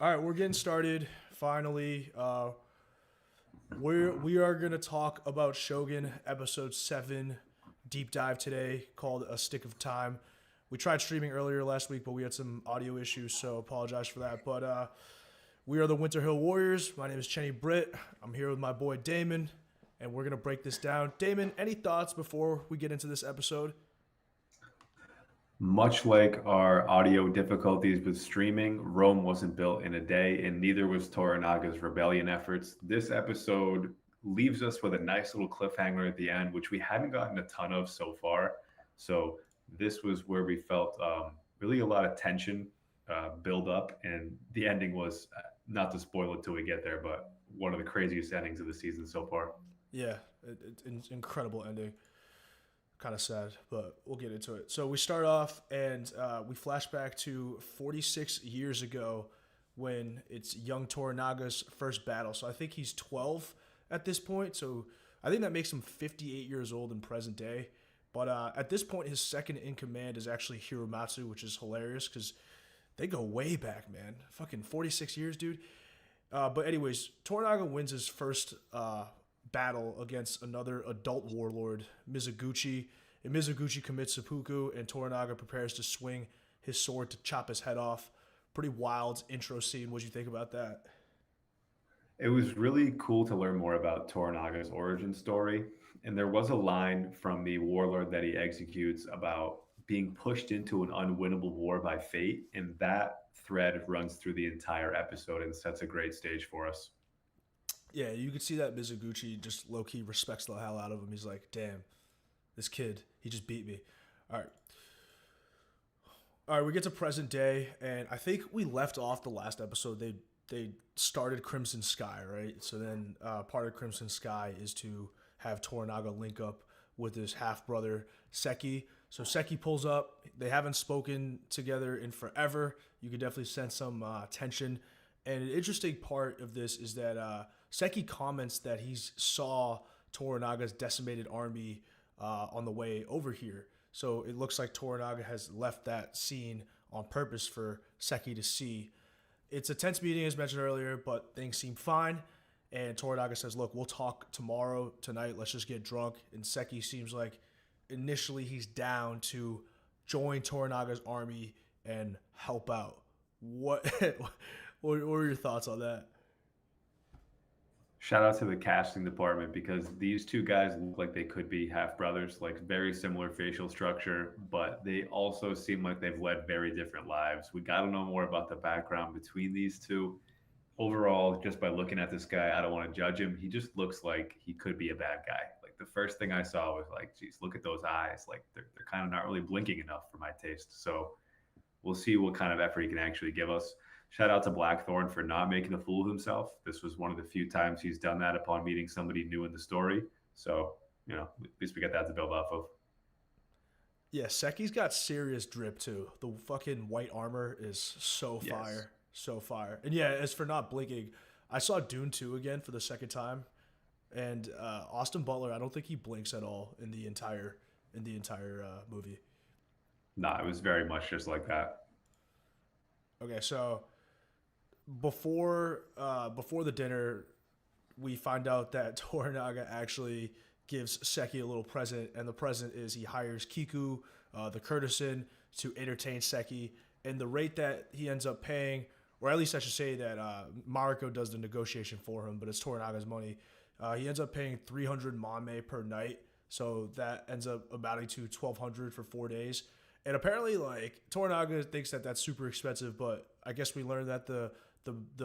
All right, we're getting started. Finally, we are gonna talk about Shogun episode 7 deep dive today, called A Stick of Time. We tried streaming earlier last week, but we had some audio issues, so apologize for that. But we are the Winter Hill Warriors. My name is Chenny Britt. I'm here with my boy Damon, and we're gonna break this down. Damon, any thoughts before we get into this episode? Much like our audio difficulties with streaming, Rome wasn't built in a day, and neither was Toranaga's rebellion efforts. This episode leaves us with a nice little cliffhanger at the end, which we hadn't gotten a ton of so far. So this was where we felt really a lot of tension build up, and the ending was not to spoil it till we get there, but one of the craziest endings of the season so far. Yeah, it's incredible ending. Kind of sad, but we'll get into it. So we start off and we flash back to 46 years ago when it's young Toranaga's first battle. So I think he's 12 at this point. So I think that makes him 58 years old in present day. But at this point, his second in command is actually Hiromatsu, which is hilarious because they go way back, man. Fucking 46 years, dude. But anyways, Toranaga wins his first battle against another adult warlord, Mizuguchi. And Mizuguchi commits seppuku, and Toranaga prepares to swing his sword to chop his head off. Pretty wild intro scene. What'd you think about that? It was really cool to learn more about Toranaga's origin story. And there was a line from the warlord that he executes about being pushed into an unwinnable war by fate. And that thread runs through the entire episode and sets a great stage for us. Yeah, you could see that Mizuguchi just low key respects the hell out of him. He's like, damn, this kid, he just beat me. All right. All right, we get to present day, and I think we left off the last episode. They started Crimson Sky, right? So then part of Crimson Sky is to have Toranaga link up with his half brother Saeki. So Saeki pulls up. They haven't spoken together in forever. You could definitely sense some tension. And an interesting part of this is that Saeki comments that he saw Toranaga's decimated army on the way over here. So it looks like Toranaga has left that scene on purpose for Saeki to see. It's a tense meeting, as mentioned earlier, but things seem fine. And Toranaga says, look, we'll talk tomorrow, tonight. Let's just get drunk. And Saeki seems like initially he's down to join Toranaga's army and help out. What, what are your thoughts on that? Shout out to the casting department because these two guys look like they could be half brothers, like very similar facial structure, but they also seem like they've led very different lives. We got to know more about the background between these two. Overall, just by looking at this guy, I don't want to judge him. He just looks like he could be a bad guy. Like the first thing I saw was like, geez, look at those eyes. Like they're kind of not really blinking enough for my taste. So we'll see what kind of effort he can actually give us. Shout out to Blackthorn for not making a fool of himself. This was one of the few times he's done that upon meeting somebody new in the story. So, at least we got that to build off of. Yeah, Seki's got serious drip too. The fucking white armor is so Yes. fire. So fire. And yeah, as for not blinking, I saw Dune 2 again for the second time. And Austin Butler, I don't think he blinks at all in the entire movie. Nah, it was very much just like that. Okay, so before the dinner, we find out that Toranaga actually gives Seki a little present, and the present is he hires Kiku, the courtesan, to entertain Seki, and the rate that he ends up paying, or at least I should say that Mariko does the negotiation for him, but it's Toranaga's money. He ends up paying 300 mame per night, so that ends up amounting to 1,200 for 4 days. And apparently, like Toranaga thinks that that's super expensive, but I guess we learned that the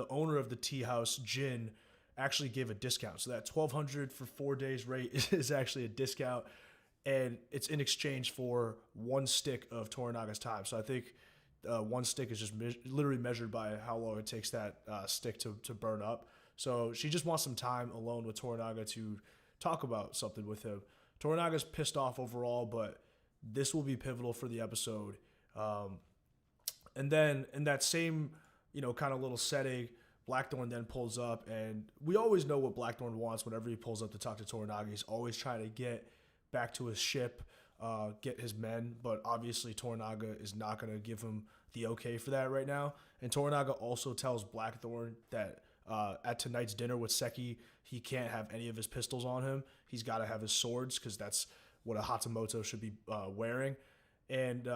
owner of the tea house, Jin, actually gave a discount. So that 1,200 for 4 days rate is actually a discount, and it's in exchange for one stick of Toranaga's time. So I think one stick is just literally measured by how long it takes that stick to burn up. So she just wants some time alone with Toranaga to talk about something with him. Toranaga's pissed off overall, but this will be pivotal for the episode. Um, and then in that same, kind of little setting, Blackthorn then pulls up, and we always know what Blackthorn wants whenever he pulls up to talk to Toranaga. He's always trying to get back to his ship, get his men, but obviously Toranaga is not going to give him the okay for that right now. And Toranaga also tells Blackthorn that at tonight's dinner with Saeki, he can't have any of his pistols on him. He's got to have his swords because that's what a Hatamoto should be wearing. And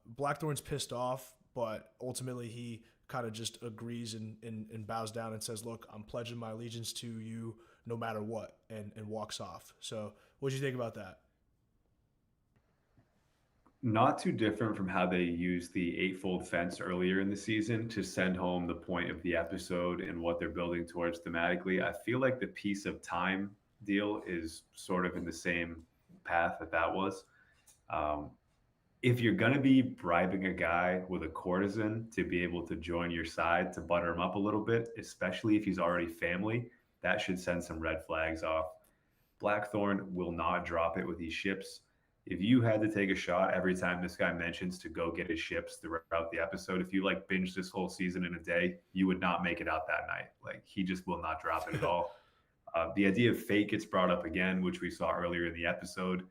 Blackthorn's pissed off, but ultimately he kind of just agrees and bows down and says, "Look, I'm pledging my allegiance to you no matter what," and walks off. So, what do you think about that? Not too different from how they used the eightfold fence earlier in the season to send home the point of the episode and what they're building towards thematically. I feel like the piece of time deal is sort of in the same path that was. Um, if you're going to be bribing a guy with a courtesan to be able to join your side to butter him up a little bit, especially if he's already family, that should send some red flags off. Blackthorn will not drop it with these ships. If you had to take a shot every time this guy mentions to go get his ships throughout the episode, if you like binge this whole season in a day, you would not make it out that night. Like he just will not drop it at all. The idea of fate gets brought up again, which we saw earlier in the episode.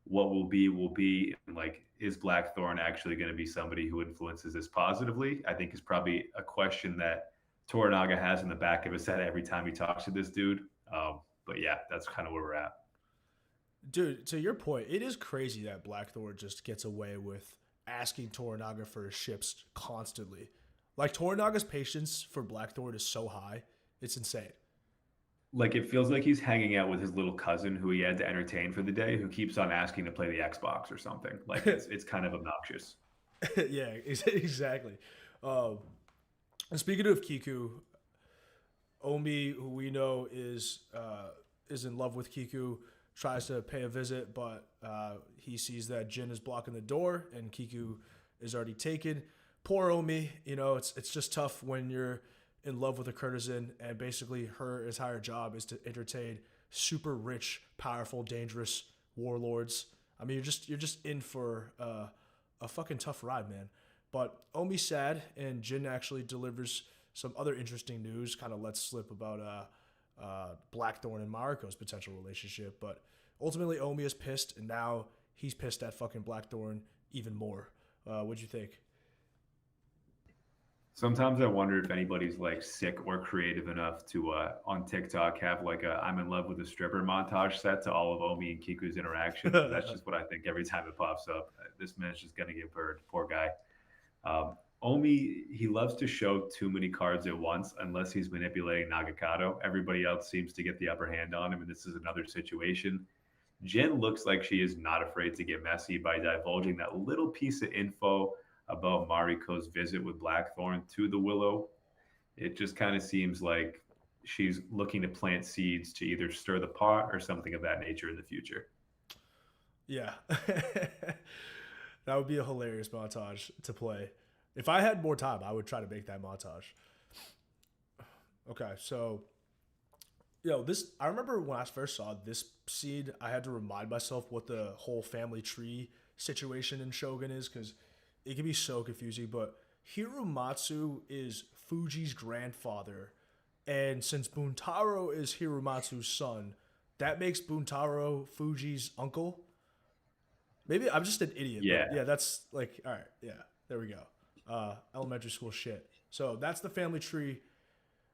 What will be, and like, is Blackthorn actually going to be somebody who influences this positively? I think is probably a question that Toranaga has in the back of his head every time he talks to this dude. But yeah, that's kind of where we're at. Dude, to your point, it is crazy that Blackthorn just gets away with asking Toranaga for his ships constantly. Like Toranaga's patience for Blackthorn is so high, it's insane. Like it feels like he's hanging out with his little cousin who he had to entertain for the day, who keeps on asking to play the Xbox or something. Like it's kind of obnoxious. Yeah, exactly. Um, and speaking of Kiku, Omi, who we know is in love with Kiku, tries to pay a visit, but he sees that Jin is blocking the door and Kiku is already taken. Poor Omi, it's just tough when you're in love with a courtesan and basically her entire job is to entertain super rich, powerful, dangerous warlords. I mean, you're just in for a fucking tough ride, man. But Omi's sad, and Jin actually delivers some other interesting news, kind of lets slip about Blackthorn and Mariko's potential relationship. But ultimately, Omi is pissed, and now he's pissed at fucking Blackthorn even more. What'd you think? Sometimes I wonder if anybody's like sick or creative enough to on TikTok have like a "I'm in love with a stripper" montage set to all of Omi and Kiku's interactions. That's just what I think every time it pops up. This man's just gonna get burned, poor guy. Omi, he loves to show too many cards at once unless he's manipulating Nagakado. Everybody else seems to get the upper hand on him, and this is another situation. Jen looks like she is not afraid to get messy by divulging that little piece of info about Mariko's visit with Blackthorn to the Willow. It just kind of seems like she's looking to plant seeds to either stir the pot or something of that nature in the future. Yeah. That would be a hilarious montage to play. If I had more time, I would try to make that montage. Okay, so this I remember when I first saw this scene, I had to remind myself what the whole family tree situation in Shogun is because it can be so confusing. But Hirumatsu is Fuji's grandfather, and since Buntaro is Hirumatsu's son, that makes Buntaro Fuji's uncle. Maybe I'm just an idiot. Yeah. But yeah, that's like, all right. Yeah, there we go. Elementary school shit. So that's the family tree.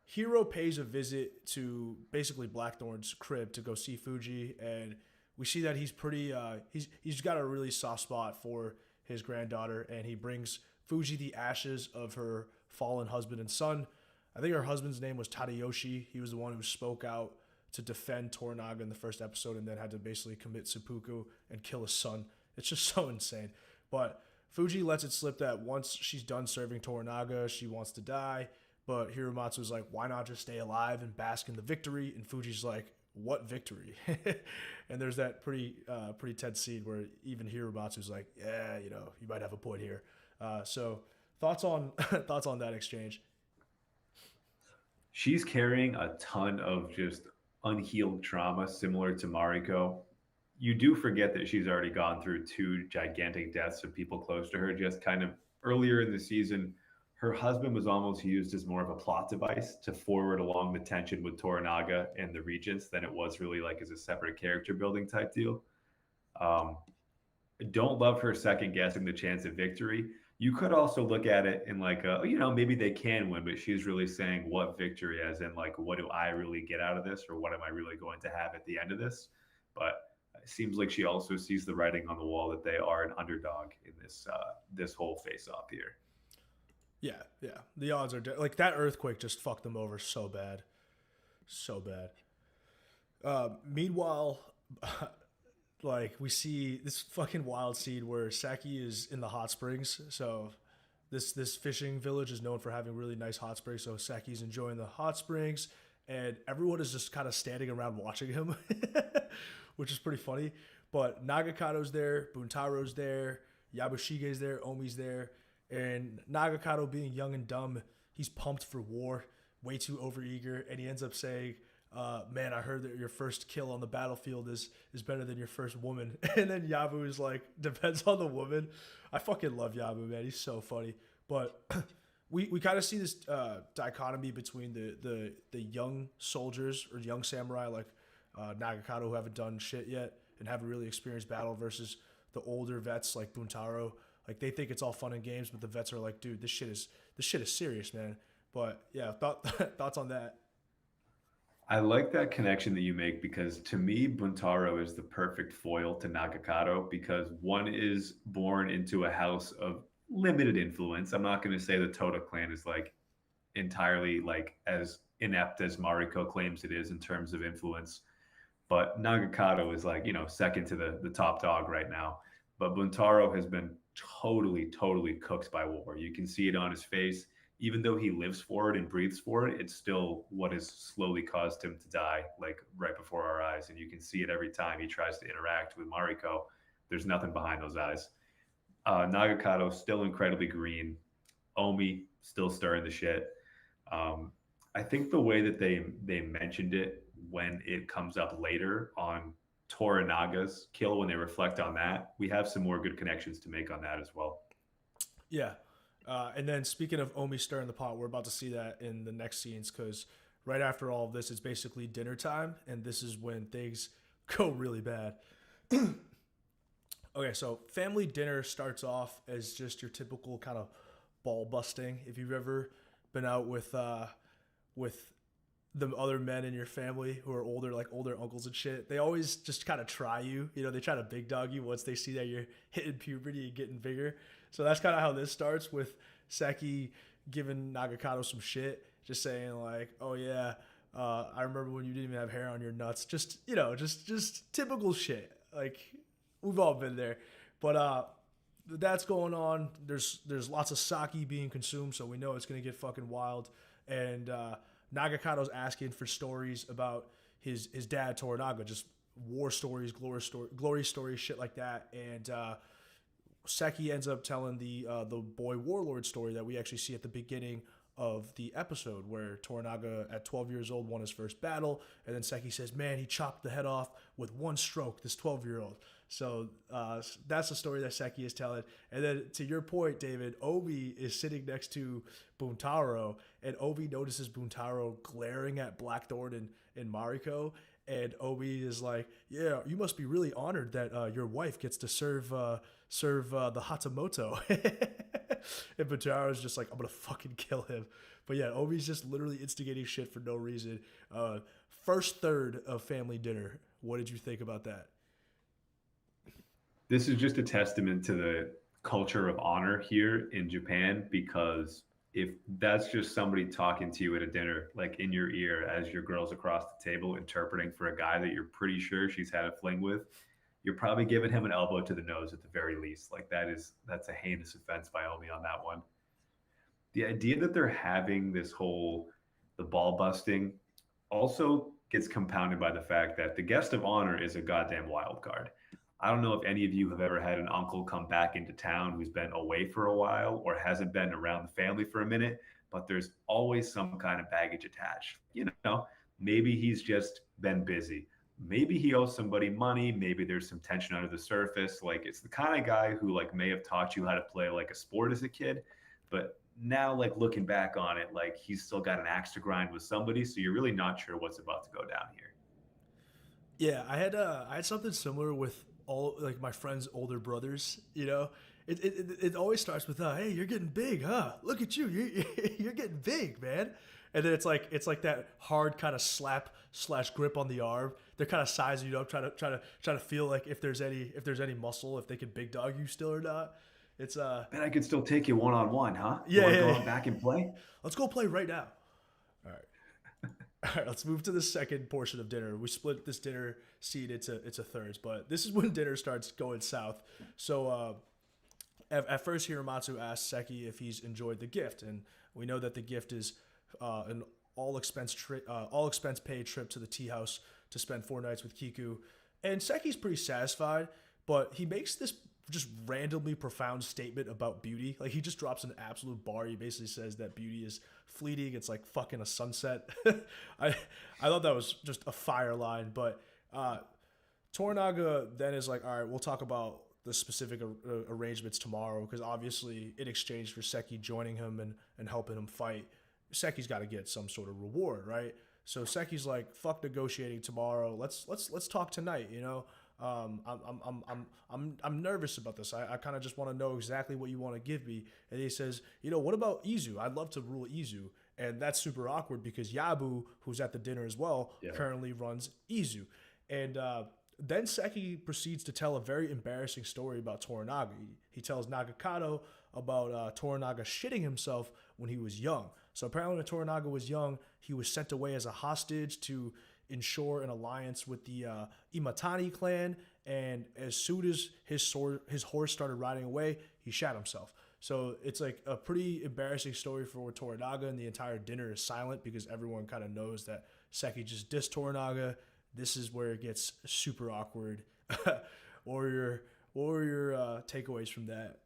Hiro pays a visit to basically Blackthorn's crib to go see Fuji, and we see that he's pretty. He's got a really soft spot for his granddaughter, and he brings Fuji the ashes of her fallen husband and son. I think her husband's name was Tadayoshi. He was the one who spoke out to defend Toranaga in the first episode, and then had to basically commit seppuku and kill his son. It's just so insane. But Fuji lets it slip that once she's done serving Toranaga, she wants to die. But Hirumatsu's like, why not just stay alive and bask in the victory? And Fuji's like, what victory? And there's that pretty tense scene where even Hirumatsu's like, yeah, you might have a point here. So thoughts on thoughts on that exchange? She's carrying a ton of just unhealed trauma similar to Mariko. You do forget that she's already gone through two gigantic deaths of people close to her. Just kind of earlier in the season, her husband was almost used as more of a plot device to forward along the tension with Toranaga and the Regents than it was really like as a separate character building type deal. Don't love her second guessing the chance of victory. You could also look at it in like, maybe they can win, but she's really saying what victory, as in like, what do I really get out of this, or what am I really going to have at the end of this? But it seems like she also sees the writing on the wall that they are an underdog in this whole face off here. Yeah, yeah. The odds are like that earthquake just fucked them over so bad, so bad. Meanwhile, like we see this fucking wild scene where Saeki is in the hot springs. So this fishing village is known for having really nice hot springs. So Saki's enjoying the hot springs, and everyone is just kind of standing around watching him, which is pretty funny. But Nagakado's there, Buntaro's there, Yabushige's there, Omi's there, and Nagakado, being young and dumb, he's pumped for war, way too overeager, and he ends up saying, "Man, I heard that your first kill on the battlefield is better than your first woman." And then Yabu is like, "Depends on the woman." I fucking love Yabu, man. He's so funny. But we kind of see this dichotomy between the young soldiers or young samurai like Nagakado, who haven't done shit yet and haven't really experienced battle, versus the older vets like Buntaro. Like they think it's all fun and games, but the vets are like, "Dude, this shit is serious, man." But yeah, thoughts on that? I like that connection that you make because to me, Buntaro is the perfect foil to Nagakado because one is born into a house of limited influence. I'm not going to say the Toda clan is like entirely like as inept as Mariko claims it is in terms of influence, but Nagakado is like, second to the top dog right now. But Buntaro has been totally cooked by war. You can see it on his face. Even though he lives for it and breathes for it, it's still what has slowly caused him to die, like right before our eyes. And you can see it every time he tries to interact with Mariko. There's nothing behind those eyes. Nagakado still incredibly green. Omi still stirring the shit. I think the way that they mentioned it when it comes up later on Toranaga's kill, when they reflect on that, we have some more good connections to make on that as well. Yeah. And then speaking of Omi stirring the pot, we're about to see that in the next scenes because right after all of this, it's basically dinner time, and this is when things go really bad. Okay, so family dinner starts off as just your typical kind of ball busting. If you've ever been out with the other men in your family who are older, like older uncles and shit, they always just kind of try you. They try to big dog you once they see that you're hitting puberty and getting bigger. So that's kind of how this starts with Saeki giving Nagakado some shit, just saying like, "Oh yeah, I remember when you didn't even have hair on your nuts." Just just typical shit. Like we've all been there. But that's going on. There's lots of sake being consumed, so we know it's gonna get fucking wild. And Nagakado's asking for stories about his dad Toranaga, just war stories, glory stories, shit like that. And Seki ends up telling the boy warlord story that we actually see at the beginning of the episode, where Toranaga at 12 years old won his first battle, and then Seki says, "Man, he chopped the head off with one stroke, this 12-year-old." So that's the story that Seki is telling. And then to your point, David, Obi is sitting next to Buntaro, and Obi notices Buntaro glaring at Blackthorn and Mariko. And Obi is like, "Yeah, you must be really honored that your wife gets to serve the Hatamoto." And Buntaro is just like, "I'm gonna fucking kill him." But yeah, Obi's just literally instigating shit for no reason. First third of family dinner. What did you think about that? This is just a testament to the culture of honor here in Japan because if that's just somebody talking to you at a dinner, like in your ear as your girl's across the table interpreting for a guy that you're pretty sure she's had a fling with, you're probably giving him an elbow to the nose at the very least. Like that's a heinous offense by Omi on that one. The idea that they're having the ball busting also gets compounded by the fact that the guest of honor is a goddamn wild card. I don't know if any of you have ever had an uncle come back into town who's been away for a while or hasn't been around the family for a minute, but there's always some kind of baggage attached. Maybe he's just been busy. Maybe he owes somebody money. Maybe there's some tension under the surface. Like it's the kind of guy who like may have taught you how to play like a sport as a kid, but now like looking back on it, like he's still got an axe to grind with somebody. So you're really not sure what's about to go down here. Yeah, I had something similar with all like my friends' older brothers, it always starts with, hey, you're getting big, huh? Look at you, you're getting big, man. And then it's like that hard kind of slap slash grip on the arm. They're kind of sizing you up, trying to feel like if there's any muscle, if they can big dog you still or not. It's Bet I could still take you one on one, huh? You yeah, want to go yeah, out back and play? let's go play right now. All right. All right, let's move to the second portion of dinner. We split this dinner scene into thirds, but this is when dinner starts going south. So at first, Hiramatsu asks Seki if he's enjoyed the gift, and we know that the gift is an all expense paid trip to the tea house to spend 4 nights with Kiku. And Seki's pretty satisfied, but he makes this just randomly profound statement about beauty. Like he just drops an absolute bar. He basically says that beauty is fleeting. It's like fucking a sunset. I thought that was just a fire line. But Toranaga then is like, all right, we'll talk about the specific arrangements tomorrow, because obviously in exchange for Seki joining him and helping him fight, Seki's got to get some sort of reward, right? So Seki's like, fuck negotiating tomorrow. Let's talk tonight. You know, I'm nervous about this. I kind of just want to know exactly what you want to give me. And he says, you know, what about Izu? I'd love to rule Izu. And that's super awkward because Yabu, who's at the dinner as well, currently runs Izu. And then Seki proceeds to tell a very embarrassing story about Toranaga. He tells Nagakado about Toranaga shitting himself when he was young. So apparently when Toranaga was young, he was sent away as a hostage to ensure an alliance with the Imatani clan, and as soon as his horse started riding away, he shot himself. So it's like a pretty embarrassing story for Toranaga, and the entire dinner is silent because everyone kind of knows that Seki just dissed Toranaga. This is where it gets super awkward. What were your takeaways from that?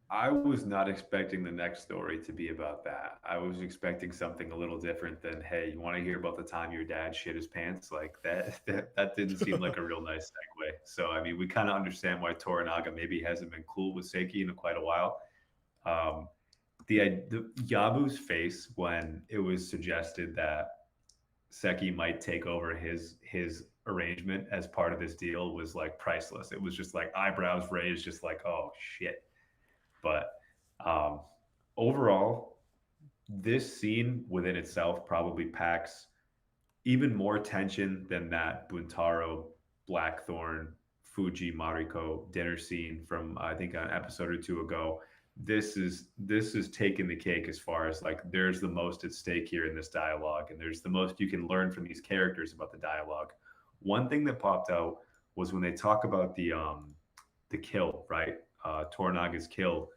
I was not expecting the next story to be about that. I was expecting something a little different than, hey, you want to hear about the time your dad shit his pants? Like that didn't seem like a real nice segue. So, I mean, we kind of understand why Toranaga maybe hasn't been cool with Seiki in quite a while. The Yabu's face when it was suggested that Seki might take over his arrangement as part of this deal was like priceless. It was just like eyebrows raised, just like, oh shit. But overall, this scene within itself probably packs even more tension than that Buntaro, Blackthorn, Fuji, Mariko dinner scene from I think an episode or two ago. This is taking the cake as far as like there's the most at stake here in this dialogue, and there's the most you can learn from these characters about the dialogue. One thing that popped out was when they talk about the kill, right? Toranaga's kill.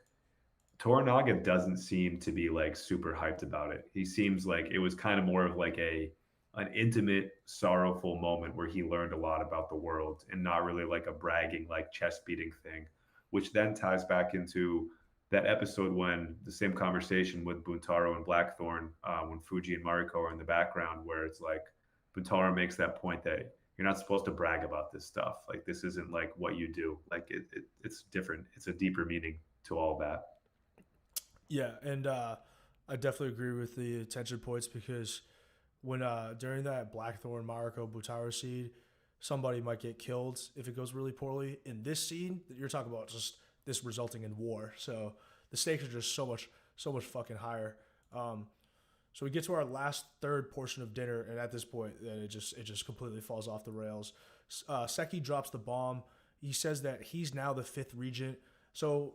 Toranaga doesn't seem to be like super hyped about it. He seems like it was kind of more of like an intimate, sorrowful moment where he learned a lot about the world and not really like a bragging, like chest beating thing, which then ties back into that episode when the same conversation with Buntaro and Blackthorn, when Fuji and Mariko are in the background, where it's like Buntaro makes that point that you're not supposed to brag about this stuff. Like this isn't like what you do. Like it's different. It's a deeper meaning to all that. Yeah, and I definitely agree with the attention points because when during that Blackthorn Mariko Butaro scene, somebody might get killed if it goes really poorly. In this scene, you're talking about just this resulting in war. So the stakes are just so much fucking higher. So we get to our last third portion of dinner, and at this point, it just completely falls off the rails. Seki drops the bomb. He says that he's now the 5th regent. So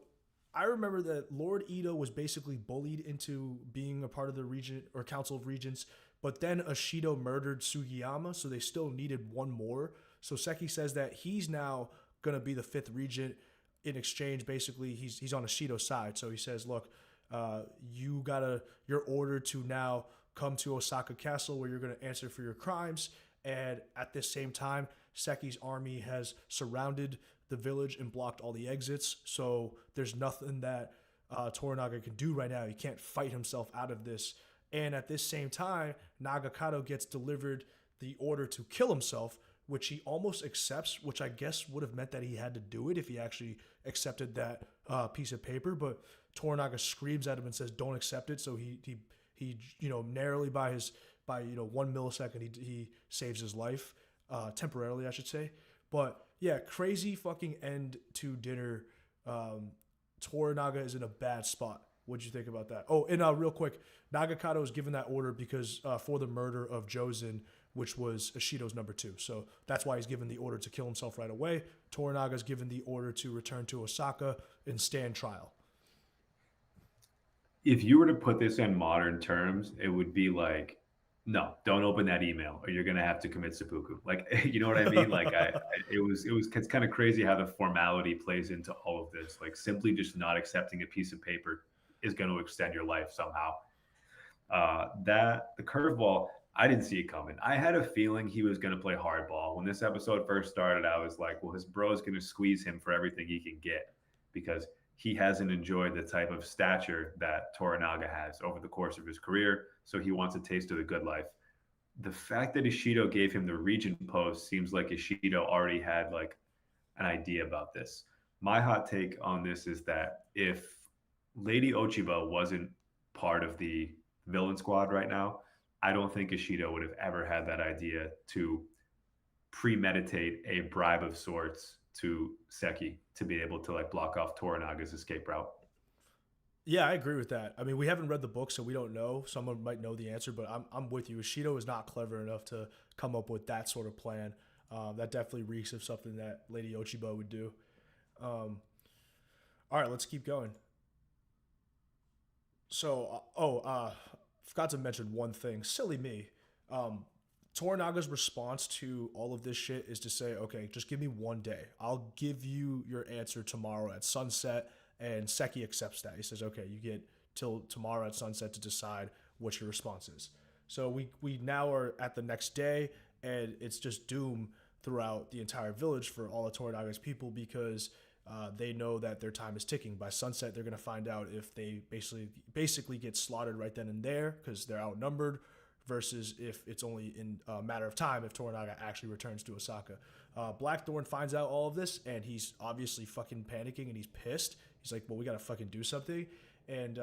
I remember that Lord Ito was basically bullied into being a part of the regent or council of regents, but then Ashido murdered Sugiyama, so they still needed one more. So Seki says that he's now gonna be the 5th regent. In exchange, basically, he's on Ashido's side. So he says, look, you're ordered to now come to Osaka Castle where you're gonna answer for your crimes. And at this same time, Seki's army has surrounded the village and blocked all the exits. So there's nothing that Toranaga can do right now. He can't fight himself out of this. And at this same time, Nagakado gets delivered the order to kill himself, which he almost accepts, which I guess would have meant that he had to do it if he actually accepted that piece of paper. But Toranaga screams at him and says, "Don't accept it." So he narrowly by 1 millisecond, he saves his life temporarily, I should say. But yeah, crazy fucking end to dinner Toranaga is in a bad spot. What'd you think about that? Oh, and real quick, Nagakado was given that order because for the murder of Jozen, which was Ishido's number 2. So that's why he's given the order to kill himself right away. Toranaga's given the order to return to Osaka and stand trial. If you were to put this in modern terms, it would be like, no, don't open that email, or you're gonna have to commit seppuku. Like, you know what I mean? Like, it's kind of crazy how the formality plays into all of this. Like, simply just not accepting a piece of paper is going to extend your life somehow. That the curveball, I didn't see it coming. I had a feeling he was going to play hardball. When this episode first started, I was like, well, his bro is going to squeeze him for everything he can get because he hasn't enjoyed the type of stature that Toranaga has over the course of his career. So he wants a taste of the good life. The fact that Ishido gave him the Regent post seems like Ishido already had like an idea about this. My hot take on this is that if Lady Ochiba wasn't part of the villain squad right now, I don't think Ishido would have ever had that idea to premeditate a bribe of sorts to Saeki to be able to like block off Toranaga's escape route. Yeah, I agree with that. I mean, we haven't read the book, so we don't know. Someone might know the answer, but I'm with you. Ishido is not clever enough to come up with that sort of plan. That definitely reeks of something that Lady Ochiba would do. All right, let's keep going. So, forgot to mention one thing. Silly me. Toranaga's response to all of this shit is to say, okay, just give me one day. I'll give you your answer tomorrow at sunset. And Saeki accepts that. He says, okay, you get till tomorrow at sunset to decide what your response is. So we now are at the next day, and it's just doom throughout the entire village for all of Toranaga's people because they know that their time is ticking. By sunset, they're going to find out if they basically get slaughtered right then and there because they're outnumbered versus if it's only in a matter of time if Toranaga actually returns to Osaka. Blackthorn finds out all of this, and he's obviously fucking panicking, and he's pissed. He's like, well, we got to fucking do something. And,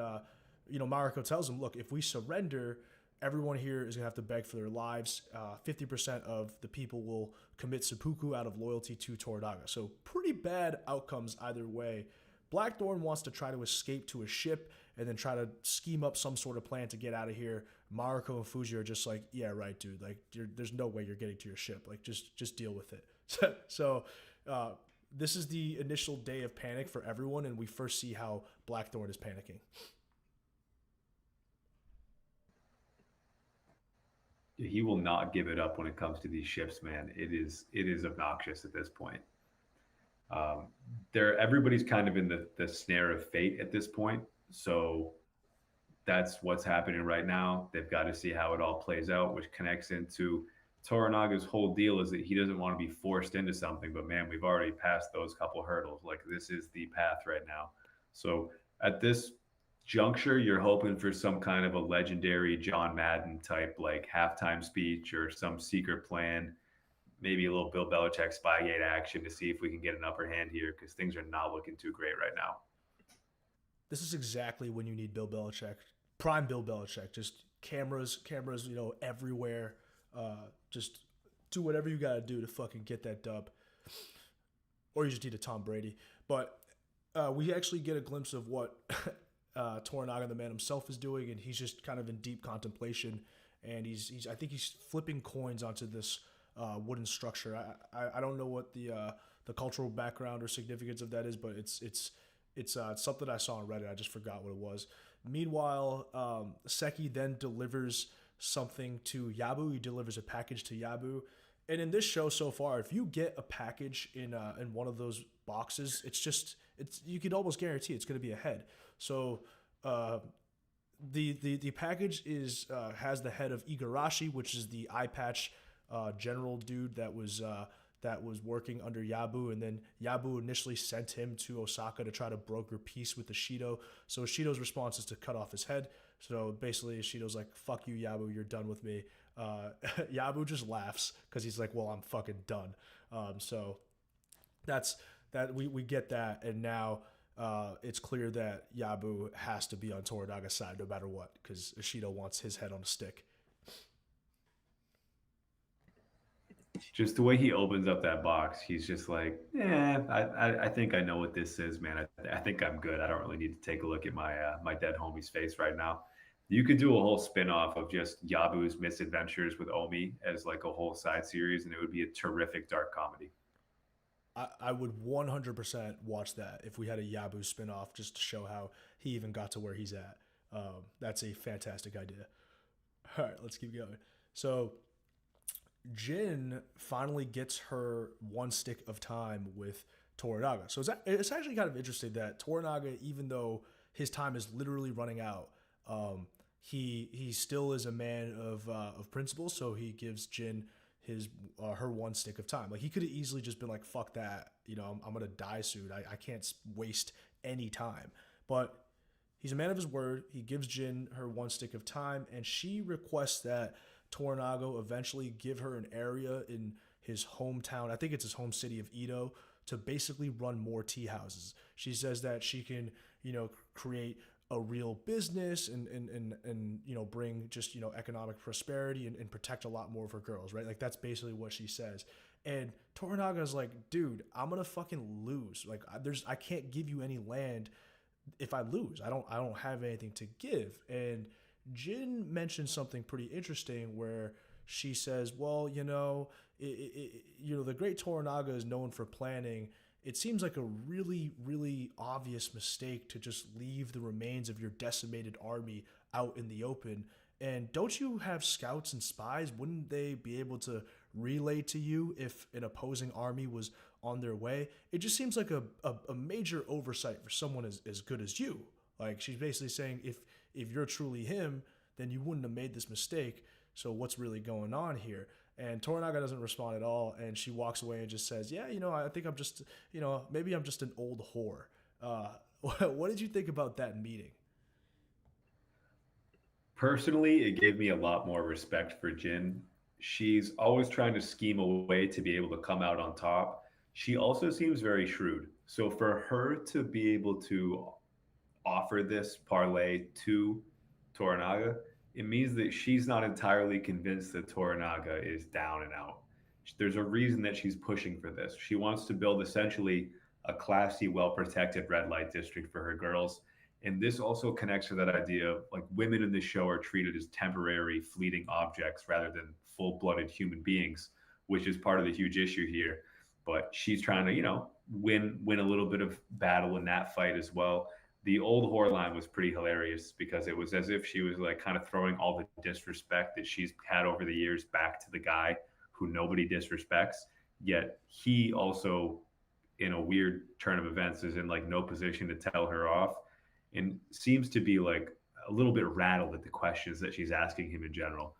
Mariko tells him, look, if we surrender, everyone here is going to have to beg for their lives. 50% of the people will commit seppuku out of loyalty to Toranaga. So pretty bad outcomes either way. Blackthorn wants to try to escape to a ship and then try to scheme up some sort of plan to get out of here. Mariko and Fuji are just like, yeah, right, dude. Like, there's no way you're getting to your ship. Like, just deal with it. So this is the initial day of panic for everyone, and we first see how Blackthorn is panicking. He will not give it up when it comes to these ships, man. It is obnoxious at this point. Everybody's kind of in the snare of fate at this point. So that's what's happening right now. They've got to see how it all plays out, which connects into Toranaga's whole deal is that he doesn't want to be forced into something. But man, we've already passed those couple hurdles. Like this is the path right now. So at this juncture, you're hoping for some kind of a legendary John Madden type like halftime speech or some secret plan. Maybe a little Bill Belichick Spygate action to see if we can get an upper hand here because things are not looking too great right now. This is exactly when you need Bill Belichick, prime Bill Belichick. Just cameras, everywhere. Just do whatever you got to do to fucking get that dub. Or you just need a Tom Brady. But we actually get a glimpse of what Toranaga, the man himself, is doing, and he's just kind of in deep contemplation. And I think he's flipping coins onto this wooden structure. I don't know what the cultural background or significance of that is, but it's something I saw on Reddit. I just forgot what it was. Meanwhile, Saeki then delivers something to Yabu. He delivers a package to Yabu. And in this show so far, if you get a package in one of those boxes, you could almost guarantee it's going to be a head. So the package has the head of Igarashi, which is the eye patch general dude that was working under Yabu, and then Yabu initially sent him to Osaka to try to broker peace with Ishido. So Ishido's response is to cut off his head. So basically Ishido's like, fuck you, Yabu, you're done with me. Yabu just laughs because he's like, well, I'm fucking done. So that's that we get that, and now it's clear that Yabu has to be on Toranaga's side no matter what because Ishido wants his head on a stick. Just the way he opens up that box, he's just like, yeah, I think I know what this is, man. I think I'm good. I don't really need to take a look at my dead homie's face right now. You could do a whole spin-off of just Yabu's misadventures with Omi as like a whole side series, and it would be a terrific dark comedy. I would 100% watch that if we had a Yabu spinoff just to show how he even got to where he's at. That's a fantastic idea. All right, let's keep going. So Jin finally gets her one stick of time with Toranaga. So it's actually kind of interesting that Toranaga, even though his time is literally running out, he still is a man of principles. So he gives Jin his her one stick of time. Like he could have easily just been like, "Fuck that," I'm gonna die soon. I can't waste any time. But he's a man of his word. He gives Jin her one stick of time, and she requests that Toranago eventually give her an area in his hometown. I think it's his home city of Edo to basically run more tea houses. She says that she can, create a real business and bring just economic prosperity and protect a lot more of her girls, right? Like that's basically what she says. And Toranaga's like, dude, I'm gonna fucking lose. Like I can't give you any land if I lose. I don't have anything to give. And Jin mentioned something pretty interesting where she says, well, the great Toranaga is known for planning. It seems like a really, really obvious mistake to just leave the remains of your decimated army out in the open. And don't you have scouts and spies? Wouldn't they be able to relay to you if an opposing army was on their way? It just seems like a major oversight for someone as good as you. Like she's basically saying if you're truly him, then you wouldn't have made this mistake. So what's really going on here? And Toranaga doesn't respond at all, and she walks away and just says, "Yeah, I think I'm just, maybe I'm just an old whore." What did you think about that meeting? Personally, it gave me a lot more respect for Jin. She's always trying to scheme a way to be able to come out on top. She also seems very shrewd. So for her to be able to offer this parlay to Toranaga, it means that she's not entirely convinced that Toranaga is down and out. There's a reason that she's pushing for this. She wants to build essentially a classy, well protected red light district for her girls. And this also connects to that idea of like women in the show are treated as temporary, fleeting objects rather than full blooded human beings, which is part of the huge issue here. But she's trying to, win a little bit of battle in that fight as well. The old whore line was pretty hilarious because it was as if she was like kind of throwing all the disrespect that she's had over the years back to the guy who nobody disrespects. Yet he also, in a weird turn of events, is in like no position to tell her off and seems to be like a little bit rattled at the questions that she's asking him in general.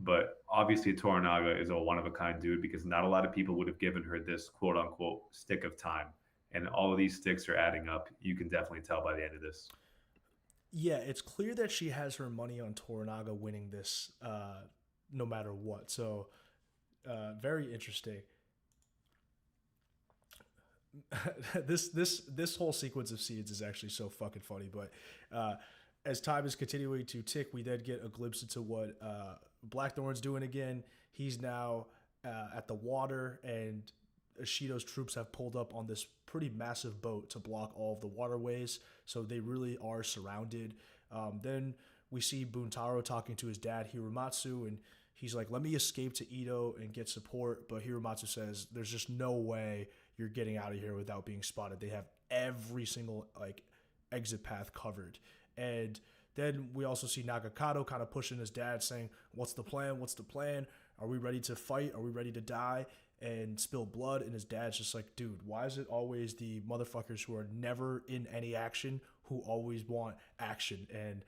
But obviously, Toranaga is a one of a kind dude because not a lot of people would have given her this quote unquote stick of time. And all of these sticks are adding up. You can definitely tell by the end of this. Yeah, it's clear that she has her money on Toranaga winning this, no matter what. So, very interesting. This whole sequence of scenes is actually so fucking funny. But as time is continuing to tick, we then get a glimpse into what Blackthorn's doing again. He's now at the water, and Ishido's troops have pulled up on this pretty massive boat to block all of the waterways. So they really are surrounded. Then we see Buntaro talking to his dad, Hiromatsu, and he's like, let me escape to Edo and get support. But Hiromatsu says, there's just no way you're getting out of here without being spotted. They have every single like exit path covered. And then we also see Nagakado kind of pushing his dad, saying, what's the plan? What's the plan? Are we ready to fight? Are we ready to die and spill blood? And his dad's just like, dude, why is it always the motherfuckers who are never in any action who always want action? And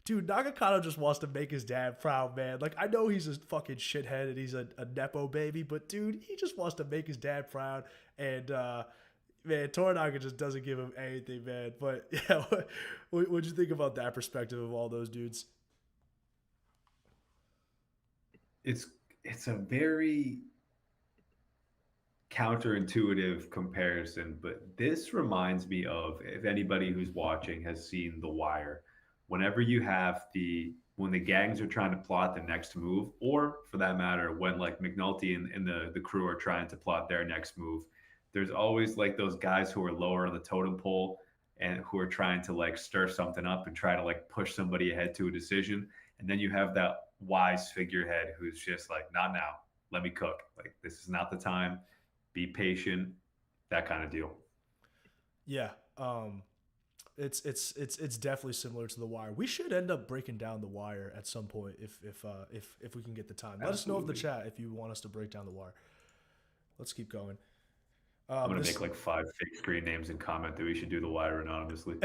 dude, Nagakado just wants to make his dad proud, man. Like, I know he's a fucking shithead and he's a Nepo baby, but dude, he just wants to make his dad proud. And, man, Toranaga just doesn't give him anything, man. But, yeah, what'd you think about that perspective of all those dudes? It's a very counterintuitive comparison, but this reminds me of if anybody who's watching has seen The Wire. Whenever you have the when the gangs are trying to plot the next move, or for that matter, when like McNulty and the crew are trying to plot their next move, there's always like those guys who are lower on the totem pole and who are trying to like stir something up and try to like push somebody ahead to a decision. And then you have that wise figurehead who's just like, not now, let me cook. Like, this is not the time. Be patient, that kind of deal. Yeah. It's definitely similar to The Wire. We should end up breaking down The Wire at some point if we can get the time. Let us know in the Absolutely. chat if you want us to break down The Wire. Let's keep going. I'm gonna make This like 5 fake screen names and comment that we should do the wire anonymously.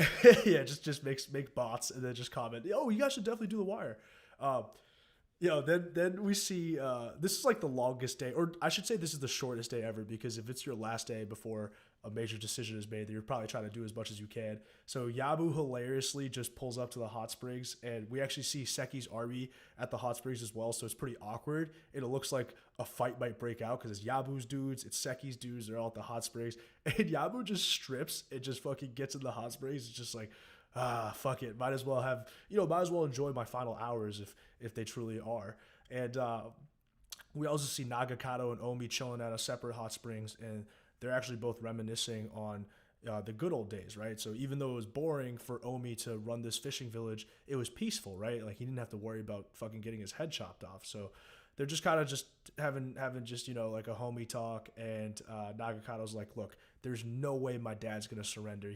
yeah, just make bots and then just comment. Oh, you guys should definitely do The Wire. Um, then we see this is like the longest day, or I should say this is the shortest day ever, because if it's your last day before a major decision is made, then you're probably trying to do as much as you can. So Yabu hilariously just pulls up to the hot springs, and we actually see Seki's army at the hot springs as well. So it's pretty awkward, and it looks like a fight might break out because it's Yabu's dudes, it's Seki's dudes, they're all at the hot springs, and Yabu just strips and just fucking gets in the hot springs. It's just like, fuck it, might as well have, might as well enjoy my final hours if they truly are. And we also see Nagakado and Omi chilling at a separate hot springs, and they're actually both reminiscing on the good old days, right? So even though it was boring for Omi to run this fishing village, it was peaceful, right? Like he didn't have to worry about fucking getting his head chopped off. So they're just kind of just having just like a homie talk, and Nagakado's like, look, there's no way my dad's gonna surrender.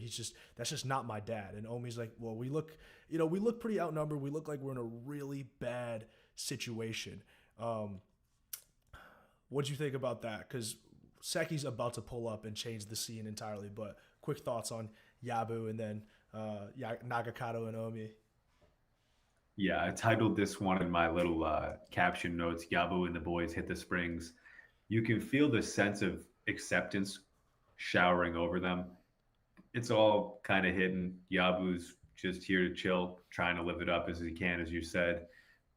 That's just not my dad. And Omi's like, well, we look pretty outnumbered. We look like we're in a really bad situation. Um, what'd you think about that? Because Seki's about to pull up and change the scene entirely. But quick thoughts on Yabu and then Nagakado and Omi. Yeah, I titled this one in my little caption notes, Yabu and the boys hit the springs. You can feel the sense of acceptance showering over them. It's all kind of hidden. Yabu's just here to chill, trying to live it up as he can, as you said.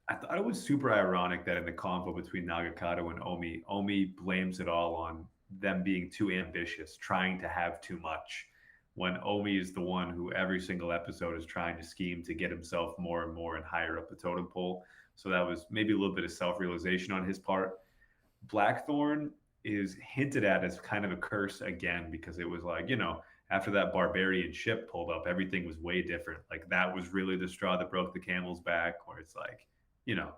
I thought it was super ironic that in the convo between Nagakado and Omi, Omi blames it all on them being too ambitious, trying to have too much, when Omi is the one who every single episode is trying to scheme to get himself more and more and higher up the totem pole. So that was maybe a little bit of self realization on his part. Blackthorn is hinted at as kind of a curse again because it was like, after that barbarian ship pulled up, everything was way different. Like that was really the straw that broke the camel's back, where it's like, you know,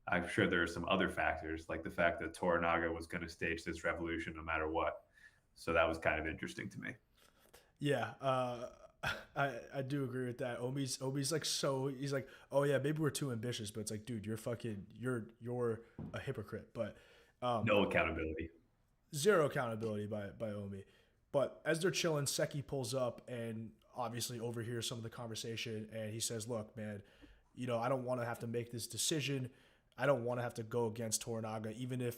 I'm sure there are some other factors, like the fact that Toranaga was going to stage this revolution no matter what. So that was kind of interesting to me. Yeah, I do agree with that. Omi's like, so he's like, oh yeah, maybe we're too ambitious, but it's like, dude, you're a hypocrite. But um, No accountability. zero accountability by Omi. But as they're chilling, Seki pulls up and obviously overhears some of the conversation, and he says, "Look, man, I don't want to have to make this decision. I don't want to have to go against Toranaga, even if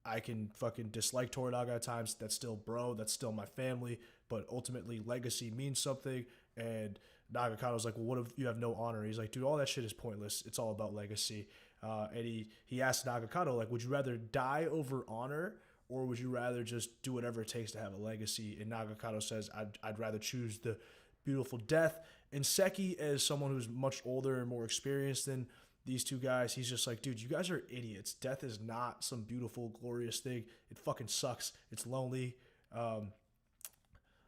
I can fucking dislike Toranaga at times. That's still bro. That's still my family. But ultimately, legacy means something." And Nagakado's like, "Well, what if you have no honor?" He's like, "Dude, all that shit is pointless. It's all about legacy." And he asked Nagakado, like, "Would you rather die over honor, or would you rather just do whatever it takes to have a legacy?" And Nagakado says, I'd rather choose the beautiful death. And Seki, as someone who's much older and more experienced than these two guys, he's just like, dude, you guys are idiots. Death is not some beautiful, glorious thing. It fucking sucks. It's lonely. Um,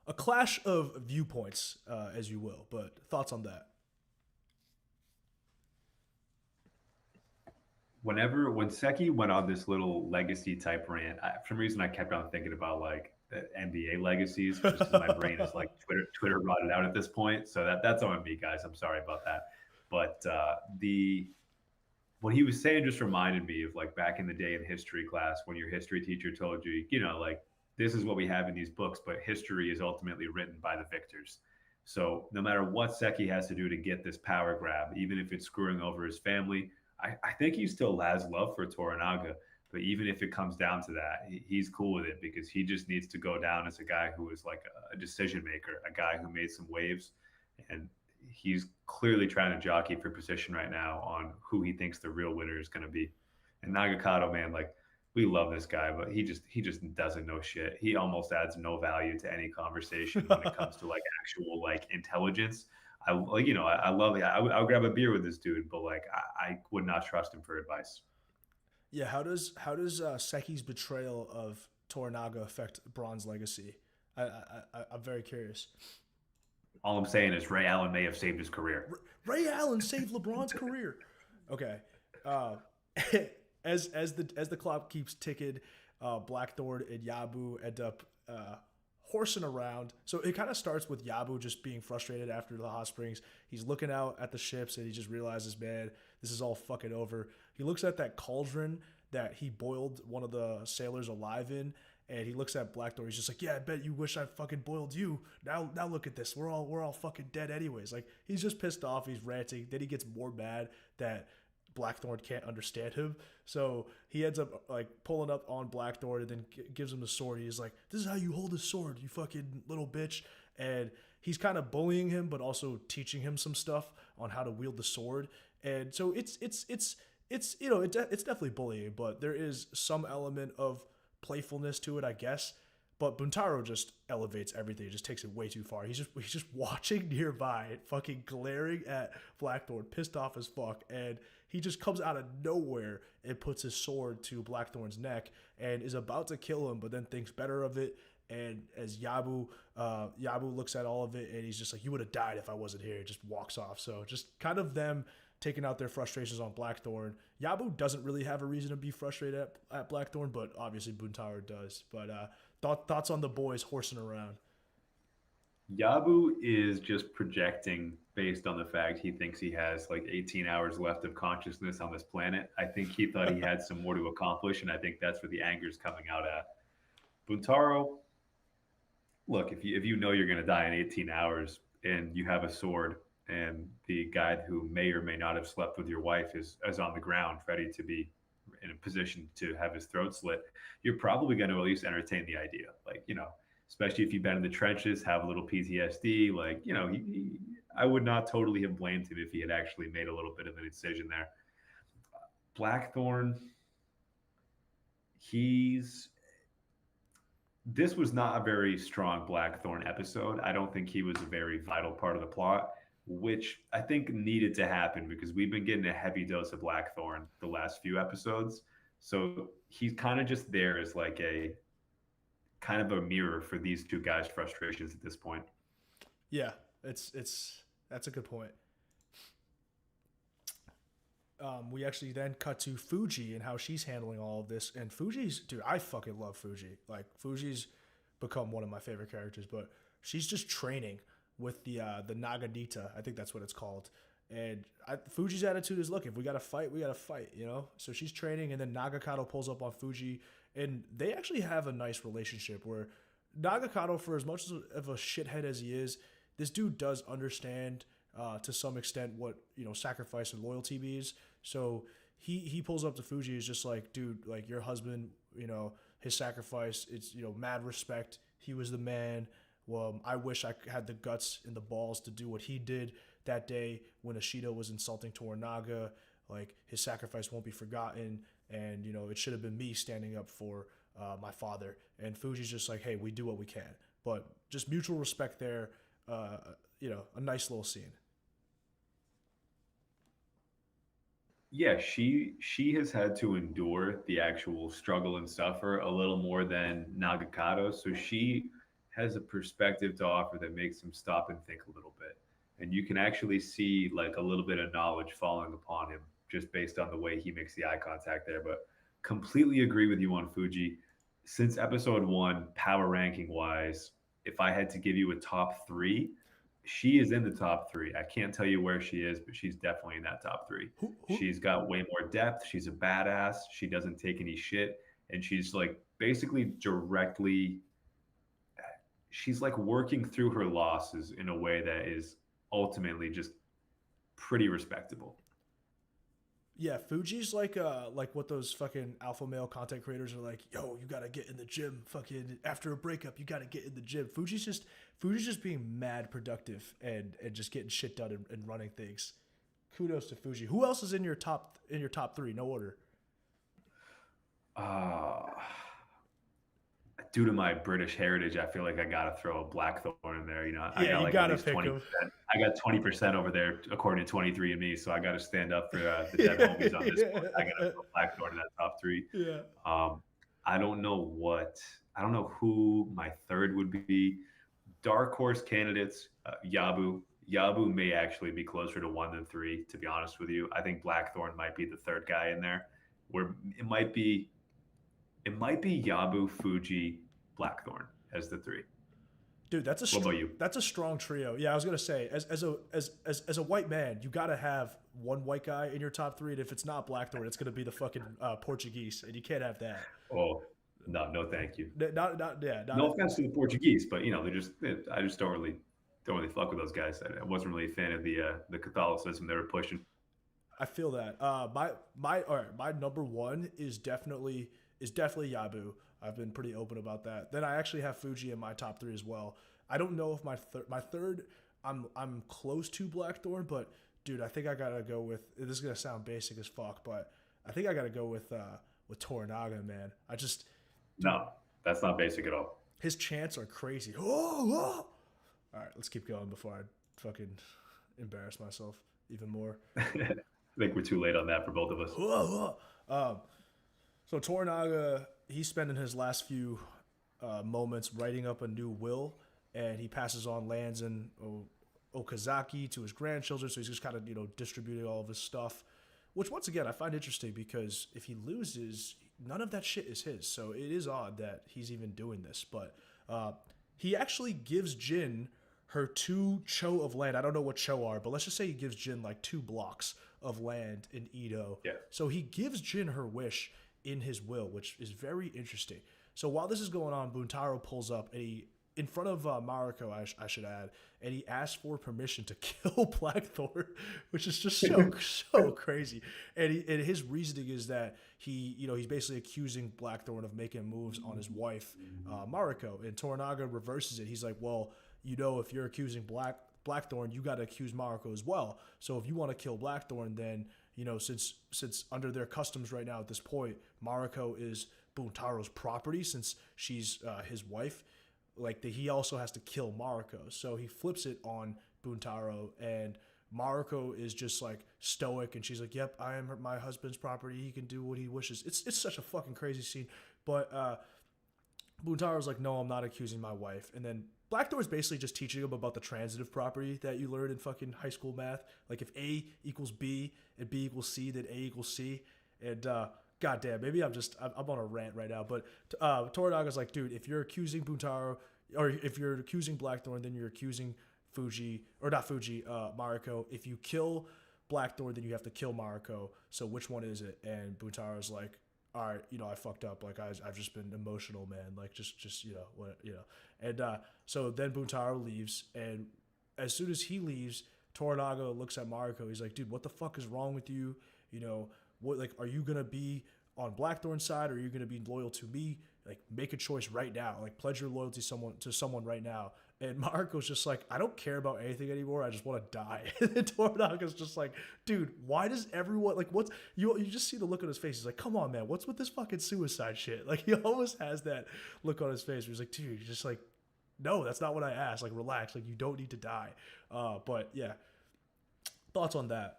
a clash of viewpoints, as you will. But thoughts on that? When Seki went on this little legacy type rant, for some reason I kept on thinking about like the NBA legacies, just because my brain is like Twitter rotted out at this point. So that's on me, guys. I'm sorry about that. But the what he was saying just reminded me of like back in the day in history class when your history teacher told you, like this is what we have in these books, but history is ultimately written by the victors. So no matter what Seki has to do to get this power grab, even if it's screwing over his family, I think he still has love for Toranaga. But even if it comes down to that, he's cool with it because he just needs to go down as a guy who is like a decision maker, a guy who made some waves. And he's clearly trying to jockey for position right now on who he thinks the real winner is going to be. And Nagakado, man, like we love this guy, but he just doesn't know shit. He almost adds no value to any conversation when it comes to like actual like intelligence. I like, I love it. I would grab a beer with this dude, but like I would not trust him for advice. Yeah, how does Seki's betrayal of Toranaga affect Braun's legacy? I'm very curious. All I'm saying is Ray Allen may have saved his career. Ray Allen saved LeBron's career. Okay, uh, as the clock keeps ticking, Blackthorn and Yabu end up horsing around. So it kind of starts with Yabu just being frustrated after the hot springs. He's looking out at the ships and he just realizes, man, this is all fucking over. He looks at that cauldron that he boiled one of the sailors alive in, and he looks at Blackthorn. He's just like, yeah, I bet you wish I fucking boiled you. Now look at this. We're all fucking dead anyways. Like, he's just pissed off. He's ranting. Then he gets more mad that Blackthorn can't understand him. So he ends up like pulling up on Blackthorn and then gives him the sword. He's like, this is how you hold a sword, you fucking little bitch. And he's kind of bullying him, but also teaching him some stuff on how to wield the sword. And so it's it's definitely bullying, but there is some element of playfulness to it, I guess. But Buntaro just elevates everything. He just takes it way too far. He's just watching nearby, fucking glaring at Blackthorn, pissed off as fuck, and he just comes out of nowhere and puts his sword to Blackthorn's neck and is about to kill him, but then thinks better of it. And as Yabu looks at all of it, and he's just like, "You would have died if I wasn't here." Just walks off. So just kind of them taking out their frustrations on Blackthorn. Yabu doesn't really have a reason to be frustrated at Blackthorn, but obviously Buntaro does. But thoughts on the boys horsing around? Yabu is just projecting based on the fact he thinks he has like 18 hours left of consciousness on this planet. I think he thought he had some more to accomplish, and I think that's where the anger is coming out at. Buntaro, look, if you know you're going to die in 18 hours and you have a sword and the guy who may or may not have slept with your wife is on the ground ready to be in a position to have his throat slit, you're probably going to at least entertain the idea. Like, especially if you've been in the trenches, have a little PTSD. Like, I would not totally have blamed him if he had actually made a little bit of a decision there. Blackthorn, this was not a very strong Blackthorn episode. I don't think he was a very vital part of the plot, which I think needed to happen because we've been getting a heavy dose of Blackthorn the last few episodes. So he's kind of just there as like a kind of a mirror for these two guys' frustrations at this point. Yeah, it's that's a good point. We actually then cut to Fuji and how she's handling all of this. And Fuji's, dude, I fucking love Fuji. Like, Fuji's become one of my favorite characters, but she's just training with the Naganita. I think that's what it's called. And Fuji's attitude is, look, if we got to fight, we got to fight, So she's training, and then Nagakado pulls up on Fuji, and they actually have a nice relationship where Nagakado, for as much of a shithead as he is, this dude does understand to some extent what sacrifice and loyalty means. So he pulls up to Fuji, is just like, dude, like, your husband, his sacrifice, it's mad respect. He was the man. Well, I wish I had the guts and the balls to do what he did that day when Ishida was insulting Toranaga. Like, his sacrifice won't be forgotten, and it should have been me standing up for my father. And Fuji's just like, hey, we do what we can, but just mutual respect there. A nice little scene. Yeah, she has had to endure the actual struggle and suffer a little more than Nagakado, so she has a perspective to offer that makes him stop and think a little bit. And you can actually see like a little bit of knowledge falling upon him just based on the way he makes the eye contact there. But completely agree with you on Fuji. Since episode 1, power ranking wise, if I had to give you a top 3, she is in the top 3. I can't tell you where she is, but she's definitely in that top 3. She's got way more depth. She's a badass. She doesn't take any shit. And she's like basically she's like working through her losses in a way that is ultimately just pretty respectable. Yeah, Fuji's like what those fucking alpha male content creators are like, yo, you gotta get in the gym. Fucking after a breakup, you gotta get in the gym. Fuji's just being mad productive and just getting shit done and running things. Kudos to Fuji. Who else is in your top 3? No order. I due to my British heritage, I feel like I got to throw a Blackthorn in there. You know, I Yeah, got you like at gotta least pick him. 20%. I got 20% over there according to 23andMe. So I got to stand up for the dead homies on this one. I got to Yeah. put Blackthorn in that top three. Yeah. Um, I don't know what, I don't know who my third would be. Dark horse candidates, Yabu. Yabu may actually be closer to 1 than 3, to be honest with you. I think Blackthorn might be the third guy in there, where it might be Yabu, Fuji, Blackthorn as the three. Dude, What about you? that's a strong trio. Yeah, I was gonna say, as a white man, you gotta have one white guy in your top three, and if it's not Blackthorn, it's gonna be the fucking Portuguese, and you can't have that. Oh, no, no, thank you. Not yeah, not No offense to the Portuguese, but I just don't really fuck with those guys. I wasn't really a fan of the Catholicism they were pushing. I feel that. My all right, my number one is definitely Yabu. I've been pretty open about that. Then I actually have Fuji in my top three as well. I don't know if my third I'm close to Blackthorn, but dude, I think I gotta go with. This is gonna sound basic as fuck, but I think I gotta go with Toranaga, man. I just dude, No, that's not basic at all. his chants are crazy. Oh. All right, let's keep going before I fucking embarrass myself even more. I think we're too late on that for both of us. Um, so Toranaga, he's spending his last few moments writing up a new will, and he passes on lands in Okazaki to his grandchildren. So he's just kind of distributing all of his stuff, which once again I find interesting because if he loses, none of that shit is his. So it is odd that he's even doing this, but he actually gives Jin her 2 cho of land. I don't know what cho are, but let's just say he gives Jin like 2 blocks of land in Edo. Yeah. So he gives Jin her wish in his will, which is very interesting. So while this is going on, Buntaro pulls up and he, in front of Mariko, I should add, and he asks for permission to kill Blackthorn, which is just so crazy. And his reasoning is that he's basically accusing Blackthorn of making moves on his wife, Mariko. And Toranaga reverses it. He's like, well, if you're accusing Blackthorn, you got to accuse Mariko as well. So if you want to kill Blackthorn, then since under their customs right now at this point, Mariko is Buntaro's property since she's his wife. He also has to kill Mariko. So he flips it on Buntaro, and Mariko is just like stoic, and she's like, "Yep, I am my husband's property. He can do what he wishes." It's such a fucking crazy scene, but Buntaro's like, "No, I'm not accusing my wife." And then Blackthorn's basically just teaching him about the transitive property that you learned in fucking high school math. Like if A equals B and B equals C, then A equals C. And goddamn, maybe I'm on a rant right now. But Toranaga's like, dude, if you're accusing Buntaro or if you're accusing Blackthorn, then you're accusing Mariko. If you kill Blackthorn, then you have to kill Mariko. So which one is it? And Buntaro's like, all right, I fucked up. Like I've just been emotional, man. Like just And so then Buntaro leaves, and as soon as he leaves, Toranaga looks at Mariko. He's like, dude, what the fuck is wrong with you? Are you gonna be on Blackthorn's side, or are you gonna be loyal to me? Like, make a choice right now. Like, pledge your loyalty to someone right now. And Mariko's just like, I don't care about anything anymore. I just want to die. And then Toranaga's just like, dude, why does everyone you just see the look on his face. He's like, come on, man, what's with this fucking suicide shit? Like, he almost has that look on his face where he's like, dude, you're just like, no, that's not what I asked. Like, relax. Like, you don't need to die. But yeah, thoughts on that?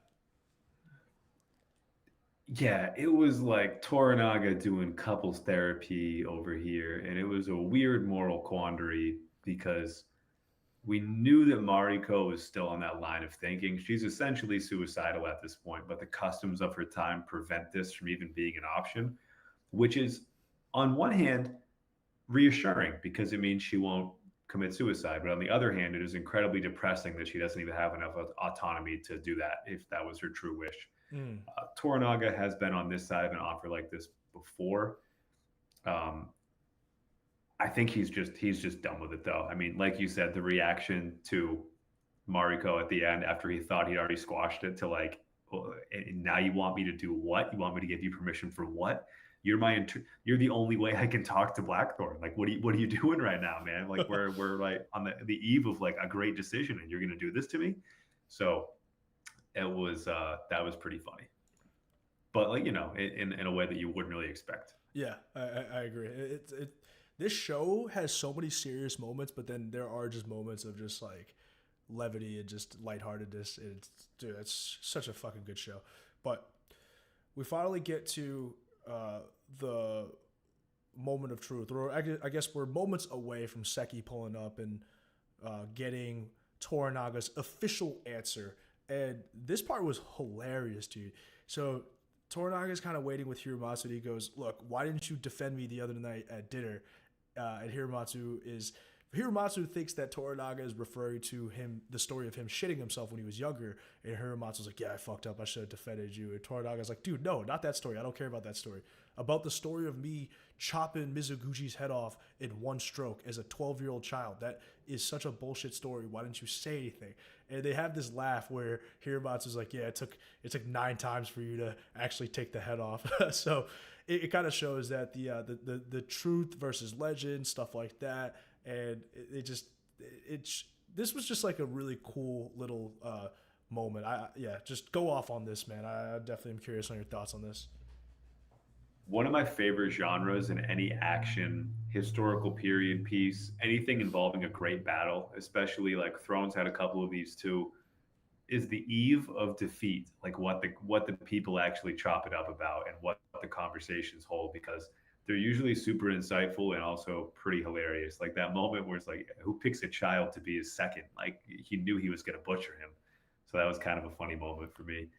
Yeah, it was like Toranaga doing couples therapy over here, and it was a weird moral quandary because we knew that Mariko was still on that line of thinking. She's essentially suicidal at this point, but the customs of her time prevent this from even being an option, which is, on one hand, reassuring because it means she won't commit suicide. But on the other hand, it is incredibly depressing that she doesn't even have enough autonomy to do that if that was her true wish. Toranaga has been on this side of an offer like this before. I think he's just done with it, though. I mean, like you said, the reaction to Mariko at the end after he thought he'd already squashed it to like, well, and now you want me to do what? You want me to give you permission for what? You're you're the only way I can talk to Blackthorn. Like, what are you doing right now, man? Like, we're like on the eve of like a great decision, and you're gonna do this to me. So it was that was pretty funny, but like in a way that you wouldn't really expect. Yeah, I agree. this show has so many serious moments, but then there are just moments of just like levity and just lightheartedness. It's dude, it's such a fucking good show. But we finally get to the moment of truth, or I guess we're moments away from Saeki pulling up and getting Toranaga's official answer. And this part was hilarious, dude. So Toranaga's kind of waiting with Hiromatsu. And he goes, "Look, why didn't you defend me the other night at dinner?" And Hiromatsu thinks that Toranaga is referring to him, the story of him shitting himself when he was younger. And Hiromatsu's like, "Yeah, I fucked up. I should have defended you." And Toranaga's like, "Dude, no, not that story. I don't care about that story. About the story of me chopping Mizuguchi's head off in one stroke as a 12-year-old child. That is such a bullshit story. Why didn't you say anything?" And they have this laugh where Hiromatsu's like, "Yeah, it took 9 times for you to actually take the head off." So it kind of shows that the truth versus legend, stuff like that. And this was just like a really cool little moment. Just go off on this, man. I definitely am curious on your thoughts on this. One of my favorite genres in any action, historical period piece, anything involving a great battle, especially like Thrones had a couple of these too, is the eve of defeat, like what the people actually chop it up about and what the conversations hold, because they're usually super insightful and also pretty hilarious. Like that moment where it's like, who picks a child to be his second? Like he knew he was going to butcher him. So that was kind of a funny moment for me.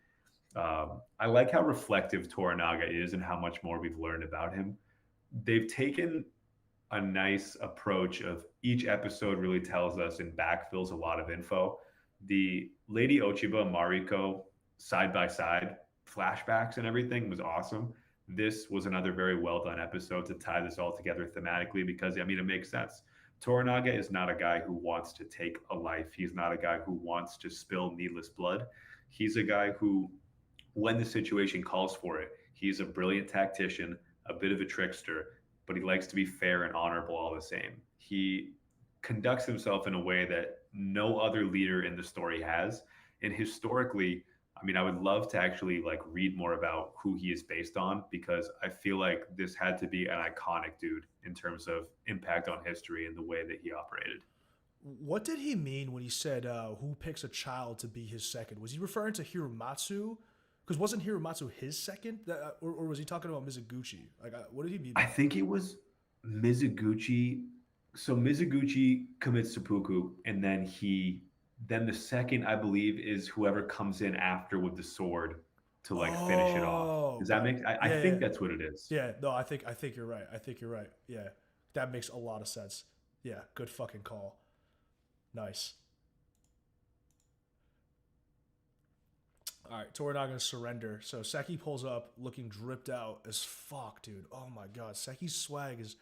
I like how reflective Toranaga is and how much more we've learned about him. They've taken a nice approach of each episode really tells us and backfills a lot of info. The Lady Ochiba Mariko side by side flashbacks and everything was awesome. This was another very well done episode to tie this all together thematically because, I mean, it makes sense. Toranaga is not a guy who wants to take a life. He's not a guy who wants to spill needless blood. He's a guy who, when the situation calls for it, he's a brilliant tactician, a bit of a trickster, but he likes to be fair and honorable all the same. He conducts himself in a way that no other leader in the story has. And historically, I mean, I would love to actually like read more about who he is based on because I feel like this had to be an iconic dude in terms of impact on history and the way that he operated. What did he mean when he said, "Who picks a child to be his second"? Was he referring to Hiromatsu? Because wasn't Hiromatsu his second, or was he talking about Mizuguchi? Like, what did he mean? I think it was Mizuguchi. So Mizuguchi commits seppuku, and then the second, I believe, is whoever comes in after with the sword to like finish it off. Oh, Does that make? I yeah, yeah, think that's what it is. yeah. No, I think you're right. I think you're right. Yeah, that makes a lot of sense. Yeah, good fucking call. Nice. All right, Toranaga's surrender. So Seki pulls up looking dripped out as fuck, dude. Oh my god, Seki's swag is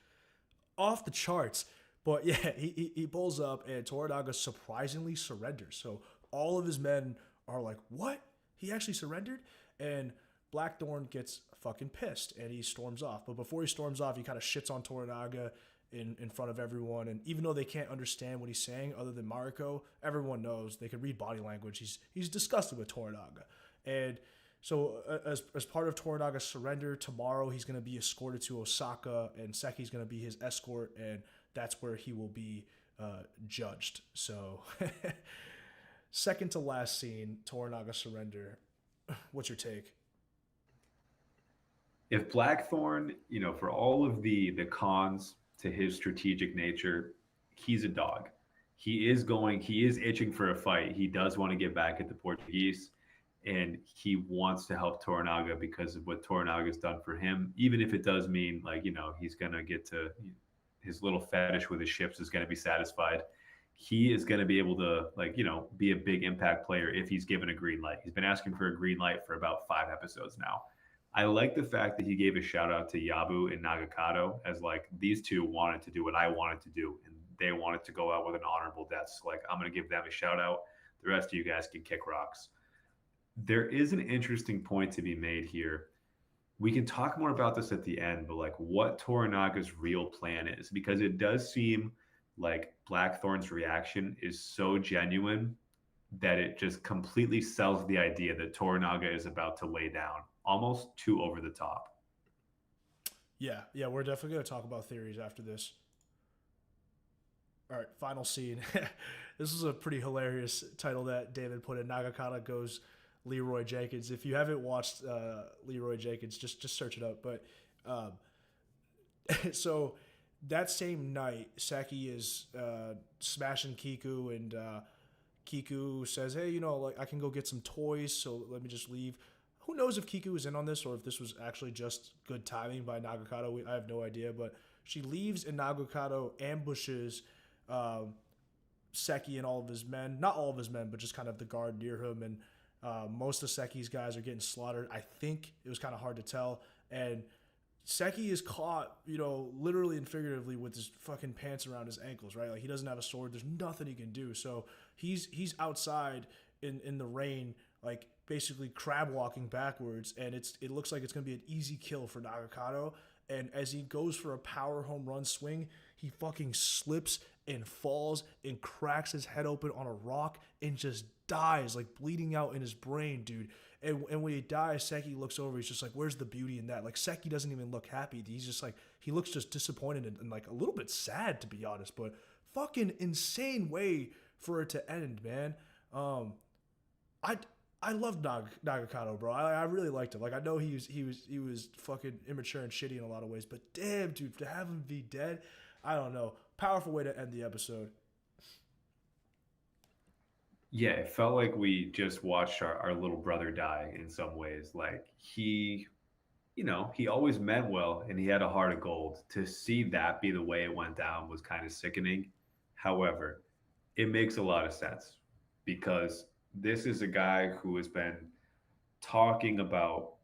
off the charts. But yeah, he pulls up and Toranaga surprisingly surrenders. So all of his men are like, "What? He actually surrendered?" And Blackthorn gets fucking pissed and he storms off. But before he storms off, he kind of shits on Toranaga in front of everyone. And even though they can't understand what he's saying, other than Mariko, everyone knows they can read body language. He's disgusted with Toranaga. And so as part of Toranaga's surrender, tomorrow he's going to be escorted to Osaka, and Seki's going to be his escort, and that's where he will be judged. So second to last scene, Toranaga surrender. What's your take? If Blackthorn, for all of the cons to his strategic nature, he's a dog. He is itching for a fight. He does want to get back at the Portuguese and he wants to help Toranaga because of what Toranaga's done for him, even if it does mean like, he's going to get to his little fetish with his ships is going to be satisfied. He is going to be able to be a big impact player if he's given a green light. He's been asking for a green light for about 5 episodes now. I like the fact that he gave a shout out to Yabu and Nagakado as like these two wanted to do what I wanted to do and they wanted to go out with an honorable death. So like I'm going to give them a shout out. The rest of you guys can kick rocks. There is an interesting point to be made here. We can talk more about this at the end, but like what Toranaga's real plan is, because it does seem like Blackthorn's reaction is so genuine that it just completely sells the idea that Toranaga is about to lay down almost too over the top. Yeah, we're definitely gonna talk about theories after this. All right, final scene. This is a pretty hilarious title that David put in. Nagakata goes Leroy Jenkins. If you haven't watched Leroy Jenkins, just search it up. But um, so that same night, Saeki is smashing Kiku, and Kiku says, "Hey, like I can go get some toys, so let me just leave." Who knows if Kiku was in on this or if this was actually just good timing by Nagakado? I have no idea, but she leaves and Nagakado ambushes um, Seki and all of his men. Not all of his men, but just kind of the guard near him. And most of Seki's guys are getting slaughtered. I think it was kind of hard to tell. And Seki is caught, literally and figuratively with his fucking pants around his ankles, right? Like he doesn't have a sword. There's nothing he can do. So he's outside in the rain, like basically crab walking backwards, and it looks like it's gonna be an easy kill for Nagakado. And as he goes for a power home run swing, he fucking slips and falls and cracks his head open on a rock and just dies, like bleeding out in his brain, dude. And when he dies, Seki looks over. He's just like, "Where's the beauty in that?" Like Seki doesn't even look happy. He's just like he looks just disappointed and like a little bit sad, to be honest. But fucking insane way for it to end, man. Um, I I love Nagakado, bro. I really liked him. Like I know he was fucking immature and shitty in a lot of ways, but damn, dude, to have him be dead, I don't know. Powerful way to end the episode. Yeah, it felt like we just watched our little brother die in some ways. Like he always meant well and he had a heart of gold. To see that be the way it went down was kind of sickening. However, it makes a lot of sense because this is a guy who has been talking about,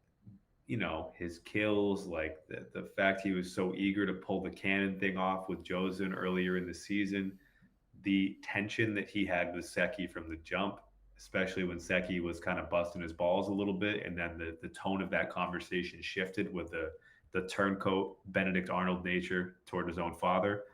his kills, like the fact he was so eager to pull the cannon thing off with Jozen earlier in the season, the tension that he had with Seki from the jump, especially when Seki was kind of busting his balls a little bit, and then the tone of that conversation shifted with the turncoat Benedict Arnold nature toward his own father.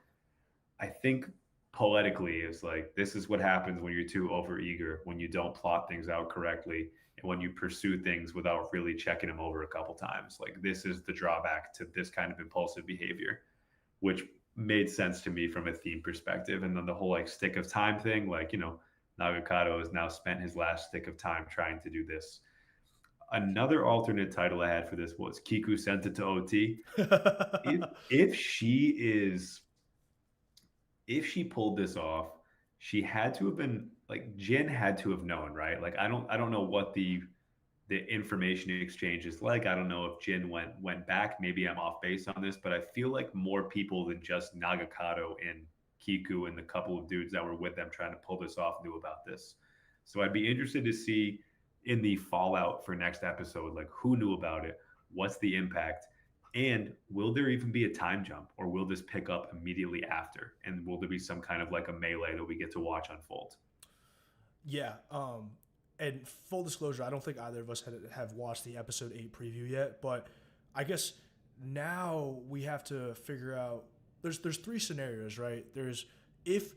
I think poetically is like this is what happens when you're too overeager, when you don't plot things out correctly, and when you pursue things without really checking them over a couple times. Like this is the drawback to this kind of impulsive behavior, which made sense to me from a theme perspective. And then the whole like stick of time thing, like, Nagakado has now spent his last stick of time trying to do this. Another alternate title I had for this was Kiku sent it to OT. If she is if she pulled this off, she had to have been like Jin had to have known, right? Like I don't know what the information exchange is like. I don't know if Jin went back. Maybe I'm off base on this, but I feel like more people than just Nagakado and Kiku and the couple of dudes that were with them trying to pull this off knew about this. So I'd be interested to see in the fallout for next episode, like who knew about it, what's the impact, and will there even be a time jump, or will this pick up immediately after? And will there be some kind of like a melee that we get to watch unfold? Yeah. And full disclosure, I don't think either of us have watched the episode 8 preview yet, but I guess now we have to figure out there's three scenarios, right? There's if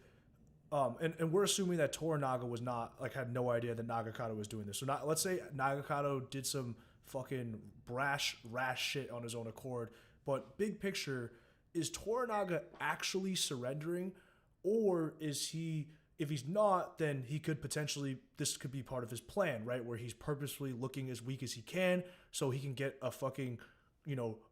and we're assuming that Toranaga was not like had no idea that Nagakado was doing this. So not let's say Nagakado did some fucking rash shit on his own accord, but big picture, is Toranaga actually surrendering, or is he? If he's not, then he could potentially this could be part of his plan, right? Where he's purposefully looking as weak as he can so he can get a fucking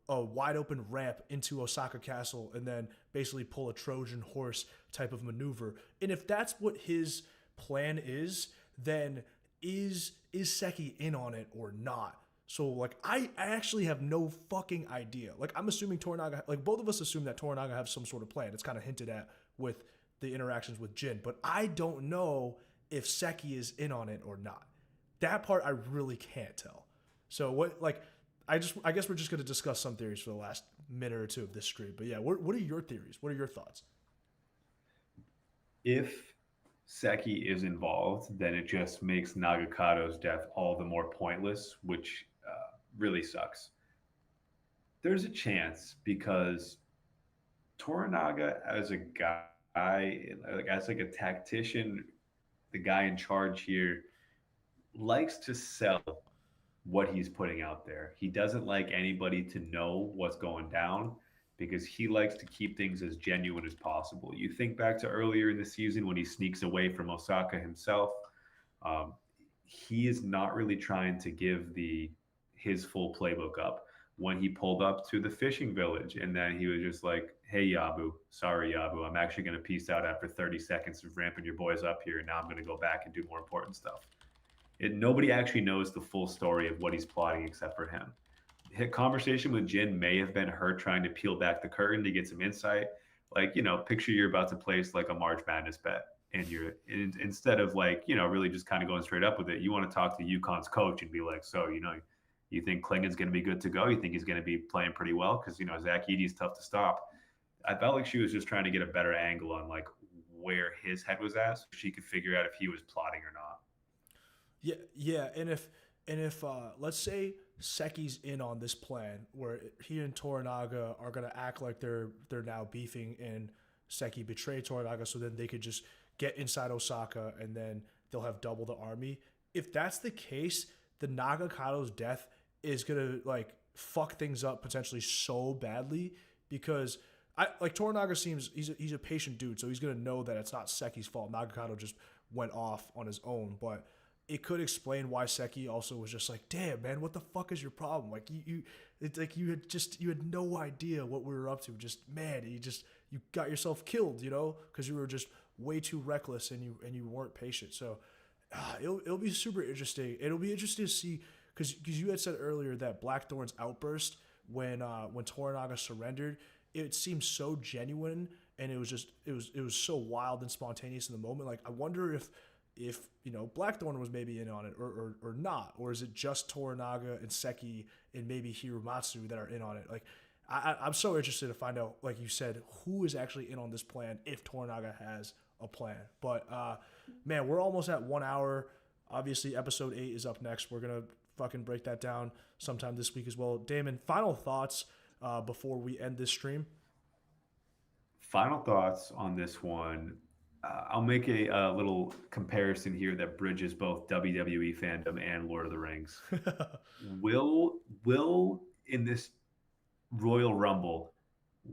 a wide open ramp into Osaka Castle and then basically pull a Trojan horse type of maneuver. And if that's what his plan is, then is Seki in on it or not? So like I actually have no fucking idea. Like I'm assuming Toranaga, like both of us assume that Toranaga have some sort of plan. It's kind of hinted at with the interactions with Jin, but I don't know if Seki is in on it or not. That part I really can't tell. So what like I guess we're just going to discuss some theories for the last minute or two of this stream. But yeah, what are your theories? What are your thoughts? If Seki is involved, then it just makes Nagakado's death all the more pointless, which really sucks. There's a chance because Toranaga as a guy, like as like a tactician, the guy in charge here likes to sell what he's putting out there. He doesn't like anybody to know what's going down because he likes to keep things as genuine as possible. You think back to earlier in the season when he sneaks away from Osaka himself. Um, he is not really trying to give the his full playbook up. When he pulled up to the fishing village, and then he was just like, "Hey Yabu, sorry Yabu, I'm actually going to peace out after 30 seconds of ramping your boys up here, and now I'm going to go back and do more important stuff." Nobody actually knows the full story of what he's plotting except for him. His conversation with Jin may have been her trying to peel back the curtain to get some insight. Like, picture you're about to place like a March Madness bet, and instead of like, really just kind of going straight up with it, you want to talk to UConn's coach and be like, so, you think Klingon's going to be good to go? You think he's going to be playing pretty well? Because, Zach Edey's tough to stop. I felt like she was just trying to get a better angle on like where his head was at so she could figure out if he was plotting or not. Yeah, and if let's say Seki's in on this plan where he and Toranaga are gonna act like they're now beefing, and Seki betrayed Toranaga, so then they could just get inside Osaka and then they'll have double the army. If that's the case, the Nagakado's death is gonna like fuck things up potentially so badly, because I like Toranaga seems he's a patient dude, so he's gonna know that it's not Seki's fault. Nagakado just went off on his own, but it could explain why Saeki also was just like, damn man, what the fuck is your problem? Like it's like you had no idea what we were up to. Just man, you got yourself killed, because you were just way too reckless and you weren't patient. So it'll be super interesting. It'll be interesting to see because you had said earlier that Blackthorn's outburst when Toranaga surrendered, it seemed so genuine, and it was so wild and spontaneous in the moment. Like I wonder if Blackthorn was maybe in on it or not, or is it just Toranaga and Seki and maybe Hiromatsu that are in on it? Like I'm so interested to find out, like you said, who is actually in on this plan if Toranaga has a plan. But man, we're almost at 1 hour. Obviously episode 8 is up next. We're gonna fucking break that down sometime this week as well. Damon, final thoughts before we end this stream? Final thoughts on this one. I'll make a little comparison here that bridges both WWE fandom and Lord of the Rings. will in this Royal Rumble,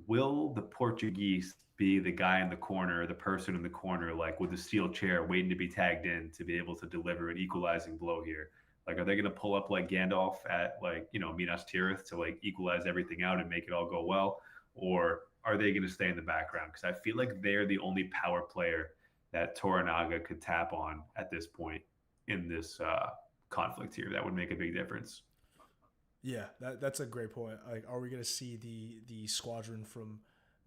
will the Portuguese be the guy in the corner, the person in the corner, like with the steel chair waiting to be tagged in to be able to deliver an equalizing blow here? Like, are they going to pull up like Gandalf at like, Minas Tirith to like equalize everything out and make it all go well? Or are they going to stay in the background? Because I feel like they're the only power player that Toranaga could tap on at this point in this conflict here. That would make a big difference. Yeah, that's a great point. Like, are we going to see the squadron from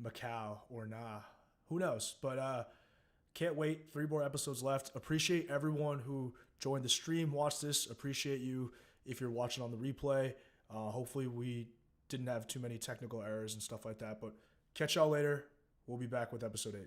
Macau or nah? Who knows? But can't wait. 3 more episodes left. Appreciate everyone who joined the stream, watched this. Appreciate you if you're watching on the replay. Hopefully we didn't have too many technical errors and stuff like that. But catch y'all later. We'll be back with episode 8.